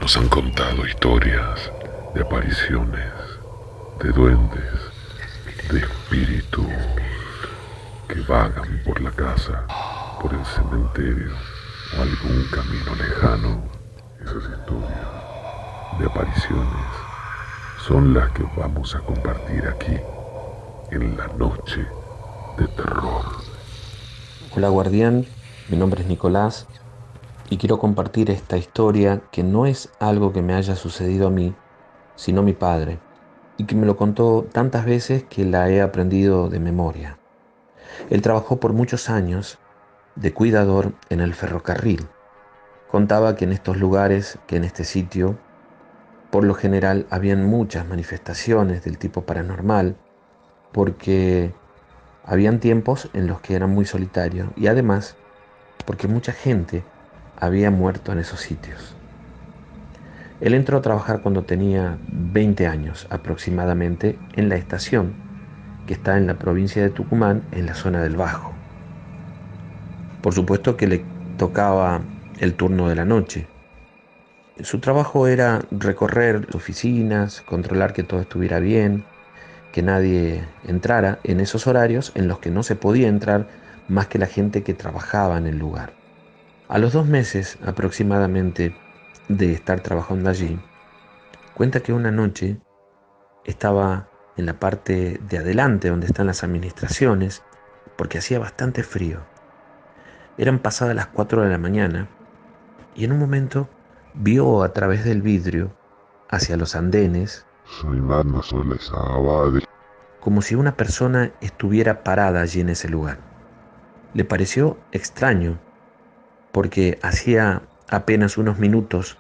Nos han contado historias de apariciones, de duendes, de espíritus que vagan por la casa, por el cementerio o algún camino lejano. Esas historias de apariciones son las que vamos a compartir aquí en la noche de terror. Hola guardián, mi nombre es Nicolás y quiero compartir esta historia que no es algo que me haya sucedido a mí, sino a mi padre, y que me lo contó tantas veces que la he aprendido de memoria. Él trabajó por muchos años de cuidador en el ferrocarril. Contaba que en estos lugares, que en este sitio, por lo general habían muchas manifestaciones del tipo paranormal, porque habían tiempos en los que eran muy solitarios y además porque mucha gente había muerto en esos sitios. Él entró a trabajar cuando tenía 20 años aproximadamente en la estación que está en la provincia de Tucumán, en la zona del Bajo. Por supuesto que le tocaba el turno de la noche. Su trabajo era recorrer oficinas, controlar que todo estuviera bien, que nadie entrara en esos horarios en los que no se podía entrar más que la gente que trabajaba en el lugar. A los 2 meses aproximadamente de estar trabajando allí, cuenta que una noche estaba en la parte de adelante donde están las administraciones, porque hacía bastante frío. Eran pasadas las 4 de la mañana y en un momento vio a través del vidrio hacia los andenes como si una persona estuviera parada allí en ese lugar. Le pareció extraño porque hacía apenas unos minutos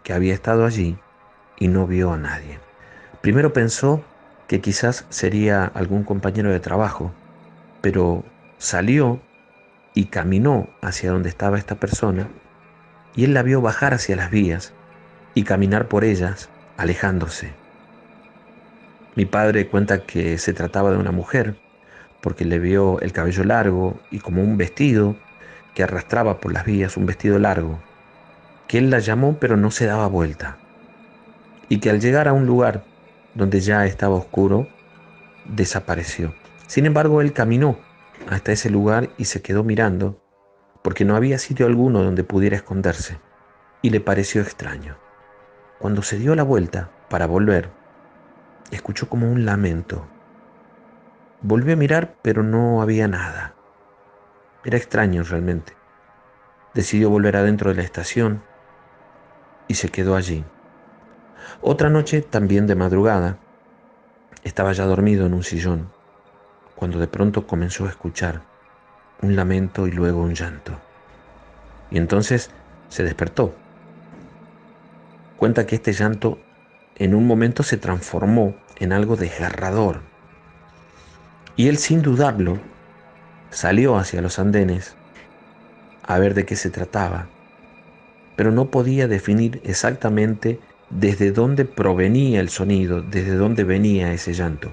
que había estado allí y no vio a nadie. Primero pensó que quizás sería algún compañero de trabajo, pero salió y caminó hacia donde estaba esta persona y él la vio bajar hacia las vías y caminar por ellas, alejándose. Mi padre cuenta que se trataba de una mujer porque le vio el cabello largo y como un vestido que arrastraba por las vías, un vestido largo, que él la llamó pero no se daba vuelta y que al llegar a un lugar donde ya estaba oscuro, desapareció. Sin embargo, él caminó hasta ese lugar y se quedó mirando porque no había sitio alguno donde pudiera esconderse y le pareció extraño. Cuando se dio la vuelta para volver, escuchó como un lamento. Volvió a mirar, pero no había nada. Era extraño realmente. Decidió volver adentro de la estación y se quedó allí. Otra noche, también de madrugada, estaba ya dormido en un sillón, cuando de pronto comenzó a escuchar un lamento y luego un llanto. Y entonces se despertó. Cuenta que este llanto en un momento se transformó en algo desgarrador. Y él, sin dudarlo, salió hacia los andenes a ver de qué se trataba, pero no podía definir exactamente desde dónde provenía el sonido, desde dónde venía ese llanto,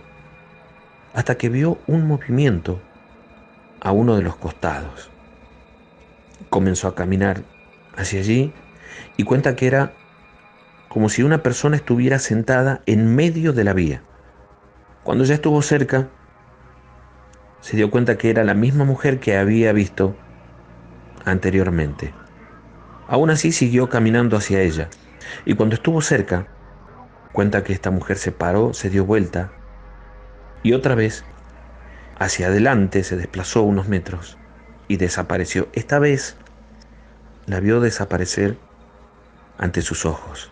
hasta que vio un movimiento a uno de los costados. Comenzó a caminar hacia allí y cuenta que era como si una persona estuviera sentada en medio de la vía. Cuando ya estuvo cerca, se dio cuenta que era la misma mujer que había visto anteriormente. Aún así siguió caminando hacia ella, y cuando estuvo cerca, cuenta que esta mujer se paró, se dio vuelta, y otra vez hacia adelante se desplazó unos metros y desapareció. Esta vez la vio desaparecer ante sus ojos,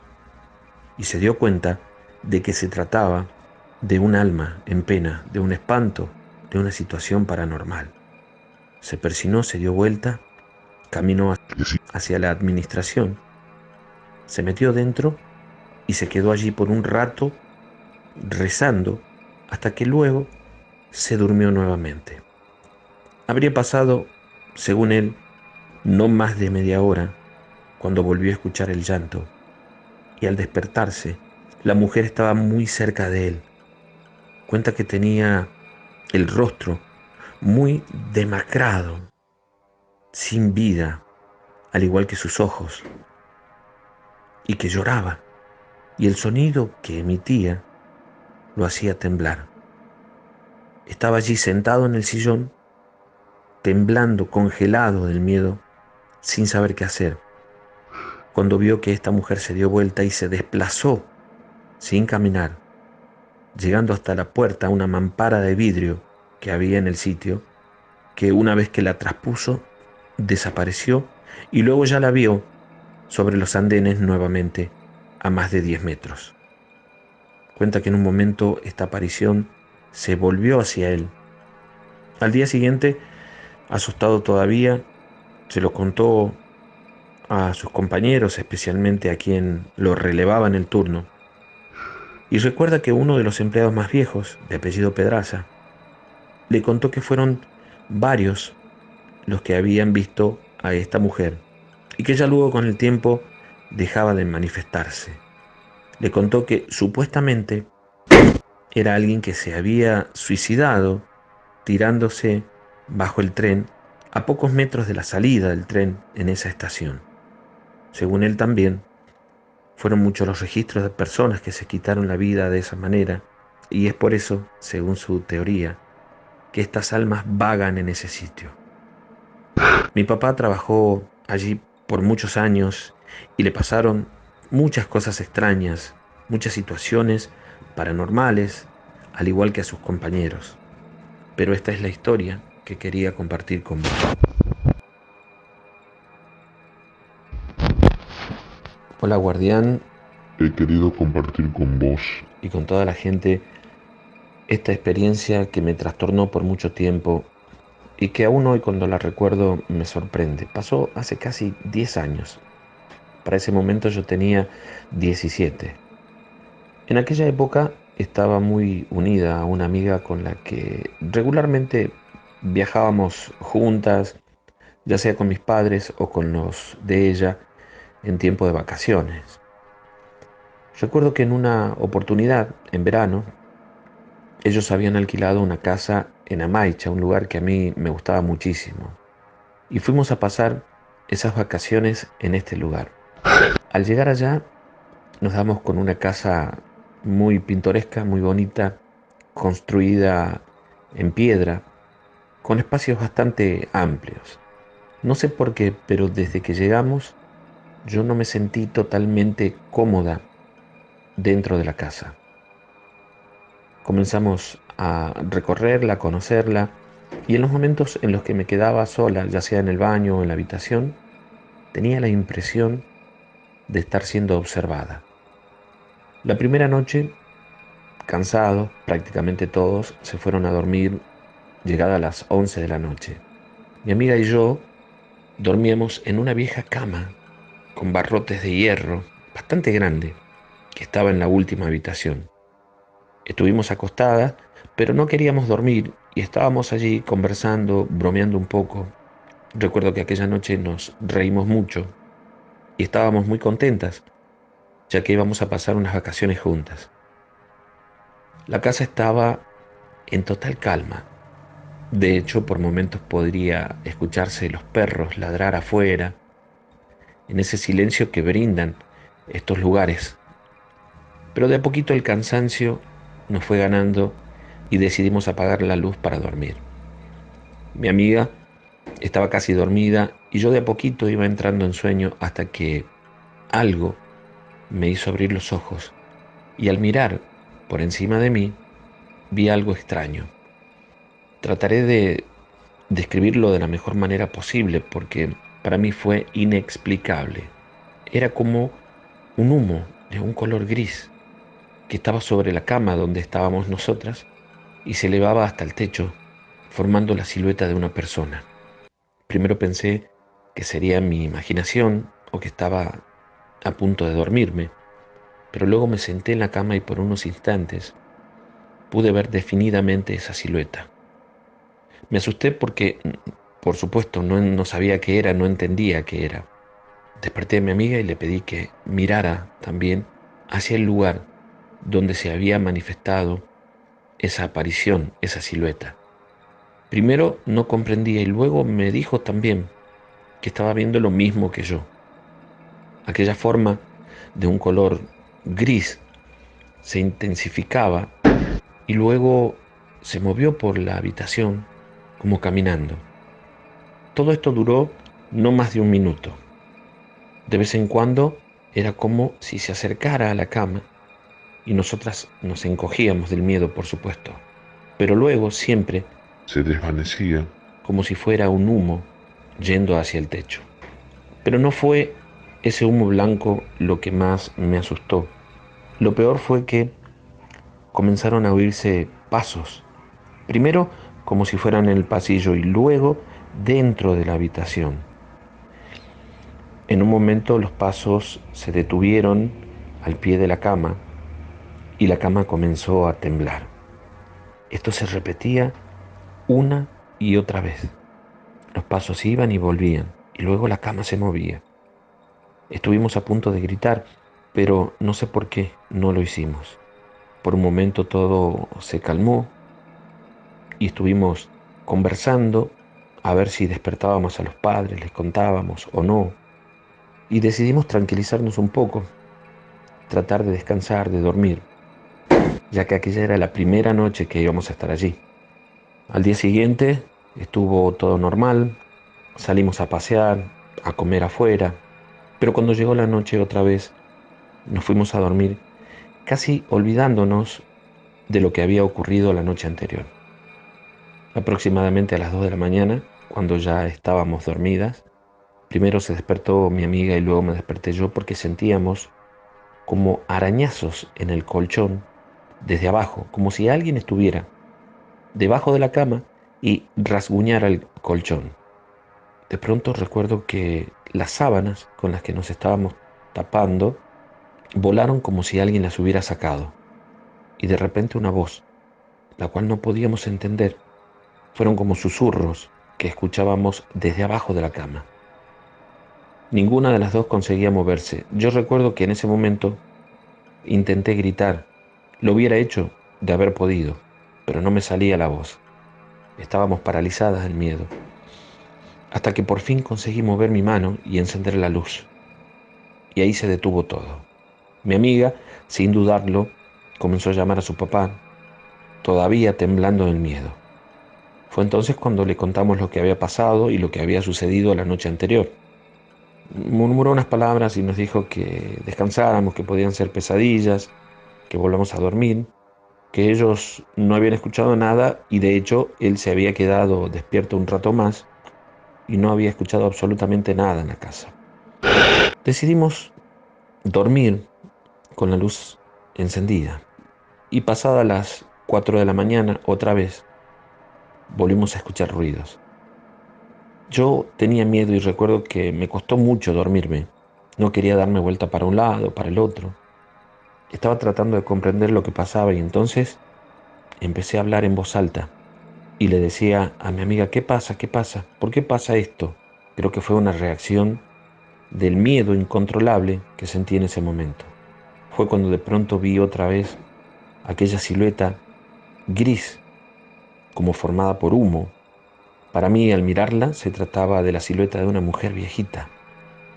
y se dio cuenta de que se trataba de un alma en pena, de un espanto, de una situación paranormal. Se persinó, se dio vuelta, caminó hacia la administración, se metió dentro y se quedó allí por un rato rezando hasta que luego se durmió nuevamente. Habría pasado, según él, no más de media hora cuando volvió a escuchar el llanto y al despertarse, la mujer estaba muy cerca de él. Cuenta que tenía el rostro muy demacrado, sin vida, al igual que sus ojos, y que lloraba, y el sonido que emitía lo hacía temblar. Estaba allí sentado en el sillón, temblando, congelado del miedo, sin saber qué hacer, cuando vio que esta mujer se dio vuelta y se desplazó sin caminar, llegando hasta la puerta, una mampara de vidrio que había en el sitio, que una vez que la traspuso, desapareció y luego ya la vio sobre los andenes nuevamente a más de 10 metros. Cuenta que en un momento esta aparición se volvió hacia él. Al día siguiente, asustado todavía, se lo contó a sus compañeros, especialmente a quien lo relevaba en el turno. Y recuerda que uno de los empleados más viejos, de apellido Pedraza, le contó que fueron varios los que habían visto a esta mujer y que ya luego con el tiempo dejaba de manifestarse. Le contó que supuestamente era alguien que se había suicidado tirándose bajo el tren a pocos metros de la salida del tren en esa estación. Según él también, fueron muchos los registros de personas que se quitaron la vida de esa manera, y es por eso, según su teoría, que estas almas vagan en ese sitio. Mi papá trabajó allí por muchos años y le pasaron muchas cosas extrañas, muchas situaciones paranormales, al igual que a sus compañeros. Pero esta es la historia que quería compartir con vos. Hola, guardián, He querido compartir con vos y con toda la gente esta experiencia que me trastornó por mucho tiempo y que aún hoy cuando la recuerdo me sorprende. Pasó hace casi 10 años. Para ese momento yo tenía 17. En aquella época estaba muy unida a una amiga con la que regularmente viajábamos juntas, ya sea con mis padres o con los de ella, en tiempo de vacaciones. Recuerdo que en una oportunidad, en verano, ellos habían alquilado una casa en Amaicha, un lugar que a mí me gustaba muchísimo, y fuimos a pasar esas vacaciones en este lugar. Al llegar allá, nos damos con una casa muy pintoresca, muy bonita, construida en piedra, con espacios bastante amplios. No sé por qué, pero desde que llegamos yo no me sentí totalmente cómoda dentro de la casa. Comenzamos a recorrerla, a conocerla, y en los momentos en los que me quedaba sola, ya sea en el baño o en la habitación, tenía la impresión de estar siendo observada. La primera noche, cansados, prácticamente todos se fueron a dormir llegada las 11 de la noche. Mi amiga y yo dormíamos en una vieja cama con barrotes de hierro bastante grande que estaba en la última habitación. Estuvimos acostadas, pero no queríamos dormir y estábamos allí conversando, bromeando un poco. Recuerdo que aquella noche nos reímos mucho y estábamos muy contentas, ya que íbamos a pasar unas vacaciones juntas. La casa estaba en total calma. De hecho, por momentos podría escucharse los perros ladrar afuera, en ese silencio que brindan estos lugares. Pero de a poquito el cansancio nos fue ganando y decidimos apagar la luz para dormir. Mi amiga estaba casi dormida y yo de a poquito iba entrando en sueño hasta que algo me hizo abrir los ojos y al mirar por encima de mí vi algo extraño. Trataré de describirlo de la mejor manera posible porque para mí fue inexplicable. Era como un humo de un color gris que estaba sobre la cama donde estábamos nosotras y se elevaba hasta el techo, formando la silueta de una persona. Primero pensé que sería mi imaginación o que estaba a punto de dormirme, pero luego me senté en la cama y por unos instantes pude ver definidamente esa silueta. Me asusté porque, por supuesto, no sabía qué era, no entendía qué era. Desperté a mi amiga y le pedí que mirara también hacia el lugar donde se había manifestado esa aparición, esa silueta. Primero no comprendía y luego me dijo también que estaba viendo lo mismo que yo. Aquella forma de un color gris se intensificaba y luego se movió por la habitación como caminando. Todo esto duró no más de un minuto. De vez en cuando era como si se acercara a la cama y nosotras nos encogíamos del miedo, por supuesto. Pero luego siempre se desvanecía como si fuera un humo yendo hacia el techo. Pero no fue ese humo blanco lo que más me asustó. Lo peor fue que comenzaron a oírse pasos. Primero como si fueran en el pasillo y luego dentro de la habitación. En un momento los pasos se detuvieron al pie de la cama y la cama comenzó a temblar. Esto se repetía una y otra vez. Los pasos iban y volvían y luego la cama se movía. Estuvimos a punto de gritar, pero no sé por qué no lo hicimos. Por un momento todo se calmó y estuvimos conversando a ver si despertábamos a los padres, les contábamos o no. Y decidimos tranquilizarnos un poco, tratar de descansar, de dormir, ya que aquella era la primera noche que íbamos a estar allí. Al día siguiente estuvo todo normal, salimos a pasear, a comer afuera, pero cuando llegó la noche otra vez nos fuimos a dormir, casi olvidándonos de lo que había ocurrido la noche anterior. Aproximadamente a las 2 de la mañana, cuando ya estábamos dormidas, primero se despertó mi amiga y luego me desperté yo porque sentíamos como arañazos en el colchón desde abajo, como si alguien estuviera debajo de la cama y rasguñara el colchón. De pronto recuerdo que las sábanas con las que nos estábamos tapando volaron como si alguien las hubiera sacado. Y de repente una voz, la cual no podíamos entender, fueron como susurros que escuchábamos desde abajo de la cama. Ninguna de las dos conseguía moverse. Yo recuerdo que en ese momento intenté gritar. Lo hubiera hecho de haber podido, pero no me salía la voz. Estábamos paralizadas del miedo. Hasta que por fin conseguí mover mi mano y encender la luz. Y ahí se detuvo todo. Mi amiga, sin dudarlo, comenzó a llamar a su papá, todavía temblando del miedo. Fue entonces cuando le contamos lo que había pasado y lo que había sucedido la noche anterior. Murmuró unas palabras y nos dijo que descansáramos, que podían ser pesadillas, que volvamos a dormir, que ellos no habían escuchado nada y de hecho él se había quedado despierto un rato más y no había escuchado absolutamente nada en la casa. Decidimos dormir con la luz encendida y pasada las 4 de la mañana otra vez volvimos a escuchar ruidos. Yo tenía miedo y recuerdo que me costó mucho dormirme. No quería darme vuelta para un lado, para el otro. Estaba tratando de comprender lo que pasaba y entonces empecé a hablar en voz alta y le decía a mi amiga, ¿qué pasa? ¿Qué pasa? ¿Por qué pasa esto? Creo que fue una reacción del miedo incontrolable que sentí en ese momento. Fue cuando de pronto vi otra vez aquella silueta gris, como formada por humo. Para mí, al mirarla, se trataba de la silueta de una mujer viejita.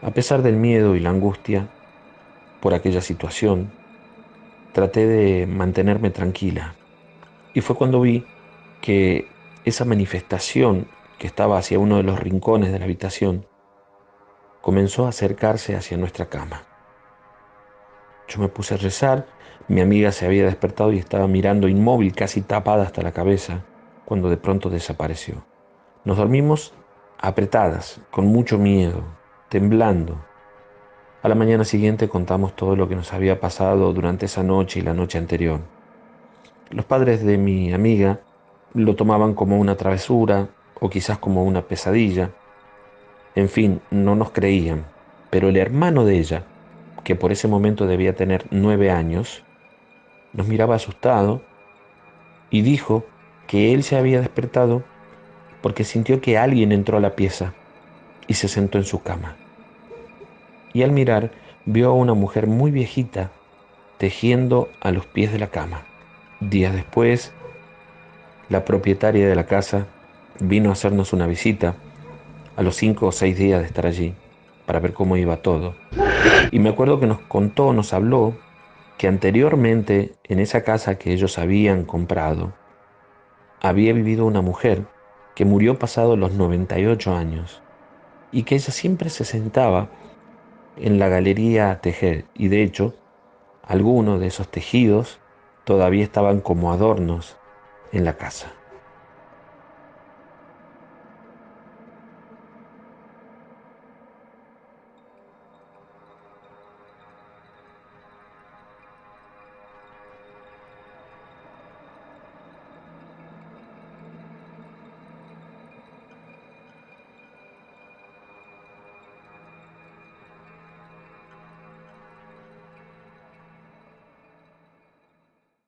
A pesar del miedo y la angustia por aquella situación, traté de mantenerme tranquila. Y fue cuando vi que esa manifestación que estaba hacia uno de los rincones de la habitación comenzó a acercarse hacia nuestra cama. Yo me puse a rezar, mi amiga se había despertado y estaba mirando inmóvil, casi tapada hasta la cabeza, cuando de pronto desapareció. Nos dormimos apretadas, con mucho miedo, temblando. A la mañana siguiente contamos todo lo que nos había pasado durante esa noche y la noche anterior. Los padres de mi amiga lo tomaban como una travesura o quizás como una pesadilla. En fin, no nos creían, pero el hermano de ella, que por ese momento debía tener 9 años, nos miraba asustado y dijo que él se había despertado porque sintió que alguien entró a la pieza y se sentó en su cama. Y al mirar vio a una mujer muy viejita tejiendo a los pies de la cama. Días después, la propietaria de la casa vino a hacernos una visita a los 5 o 6 días de estar allí para ver cómo iba todo. Y me acuerdo que nos habló que anteriormente en esa casa que ellos habían comprado, había vivido una mujer que murió pasado los 98 años y que ella siempre se sentaba en la galería a tejer y de hecho algunos de esos tejidos todavía estaban como adornos en la casa.